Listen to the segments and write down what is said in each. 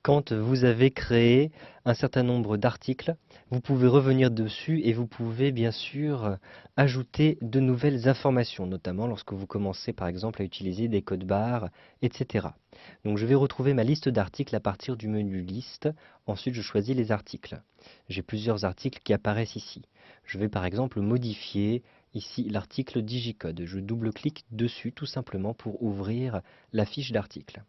Quand vous avez créé un certain nombre d'articles, vous pouvez revenir dessus et vous pouvez bien sûr ajouter de nouvelles informations, notamment lorsque vous commencez par exemple à utiliser des codes barres, etc. Donc je vais retrouver ma liste d'articles à partir du menu Liste. Ensuite, je choisis les articles. J'ai plusieurs articles qui apparaissent ici. Je vais par exemple modifier ici l'article Digicode. Je double-clique dessus tout simplement pour ouvrir la fiche d'article.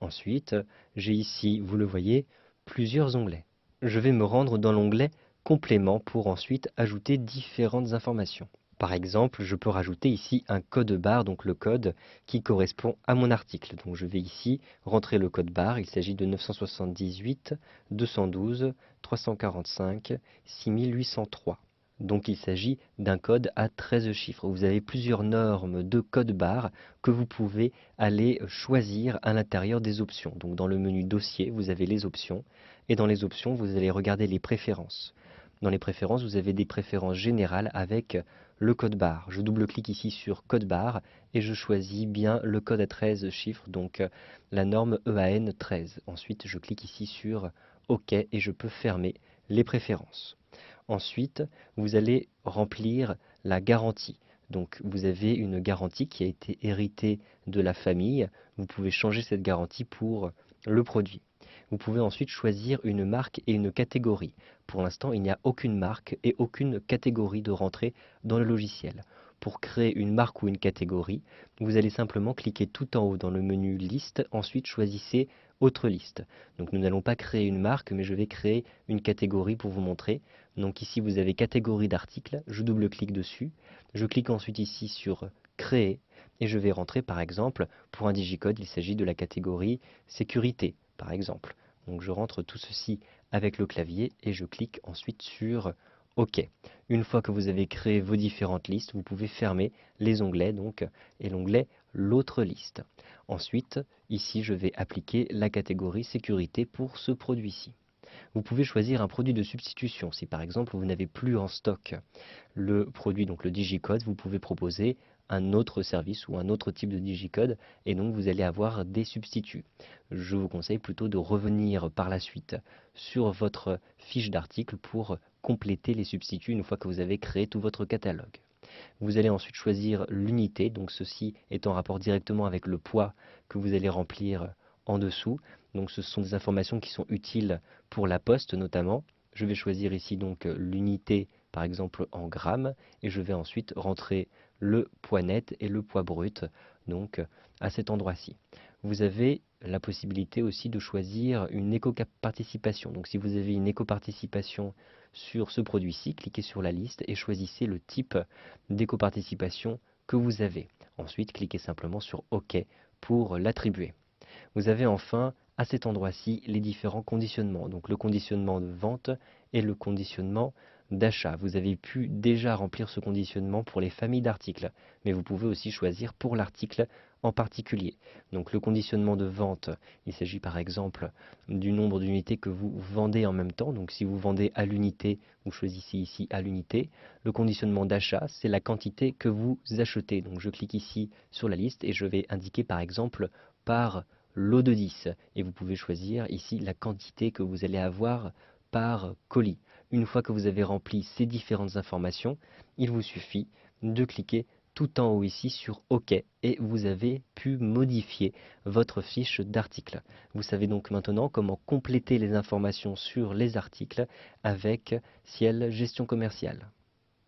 Ensuite, j'ai ici, vous le voyez, plusieurs onglets. Je vais me rendre dans l'onglet Complément pour ensuite ajouter différentes informations. Par exemple, je peux rajouter ici un code barre, donc le code qui correspond à mon article. Donc je vais ici rentrer le code barre, il s'agit de 978 212 345 6803. Donc il s'agit d'un code à 13 chiffres. Vous avez plusieurs normes de code barre que vous pouvez aller choisir à l'intérieur des options. Donc dans le menu Dossier, vous avez les options et dans les options, vous allez regarder les préférences. Dans les préférences, vous avez des préférences générales avec le code barre. Je double-clique ici sur code barre et je choisis bien le code à 13 chiffres, donc la norme EAN 13. Ensuite, je clique ici sur OK et je peux fermer les préférences. Ensuite, vous allez remplir la garantie. Donc vous avez une garantie qui a été héritée de la famille. Vous pouvez changer cette garantie pour le produit. Vous pouvez ensuite choisir une marque et une catégorie. Pour l'instant, il n'y a aucune marque et aucune catégorie de rentrée dans le logiciel. Pour créer une marque ou une catégorie, vous allez simplement cliquer tout en haut dans le menu Liste, ensuite choisissez Autre liste. Donc nous n'allons pas créer une marque, mais je vais créer une catégorie pour vous montrer. Donc ici vous avez catégorie d'articles, je double-clique dessus, je clique ensuite ici sur Créer et je vais rentrer par exemple pour un digicode, il s'agit de la catégorie sécurité par exemple. Donc je rentre tout ceci avec le clavier et je clique ensuite sur OK. Une fois que vous avez créé vos différentes listes, vous pouvez fermer les onglets donc et l'onglet L'autre liste. Ensuite, ici je vais appliquer la catégorie sécurité pour ce produit-ci. Vous pouvez choisir un produit de substitution. Si par exemple vous n'avez plus en stock le produit, donc le digicode, vous pouvez proposer un autre service ou un autre type de digicode et donc vous allez avoir des substituts. Je vous conseille plutôt de revenir par la suite sur votre fiche d'article pour compléter les substituts une fois que vous avez créé tout votre catalogue. Vous allez ensuite choisir l'unité, donc ceci est en rapport directement avec le poids que vous allez remplir en dessous. Donc ce sont des informations qui sont utiles pour la poste notamment. Je vais choisir ici donc l'unité par exemple en grammes et je vais ensuite rentrer le poids net et le poids brut donc à cet endroit-ci. Vous avez la possibilité aussi de choisir une éco-participation. Donc si vous avez une éco-participation sur ce produit-ci, cliquez sur la liste et choisissez le type d'éco-participation que vous avez. Ensuite, cliquez simplement sur OK pour l'attribuer. Vous avez enfin à cet endroit-ci les différents conditionnements, donc le conditionnement de vente et le conditionnement d'achat. Vous avez pu déjà remplir ce conditionnement pour les familles d'articles, mais vous pouvez aussi choisir pour l'article en particulier. Donc le conditionnement de vente, il s'agit par exemple du nombre d'unités que vous vendez en même temps. Donc si vous vendez à l'unité, vous choisissez ici à l'unité. Le conditionnement d'achat, c'est la quantité que vous achetez. Donc je clique ici sur la liste et je vais indiquer par exemple par lot de 10 et vous pouvez choisir ici la quantité que vous allez avoir par colis. Une fois que vous avez rempli ces différentes informations, il vous suffit de cliquer tout en haut ici sur OK et vous avez pu modifier votre fiche d'article. Vous savez donc maintenant comment compléter les informations sur les articles avec Ciel Gestion Commerciale.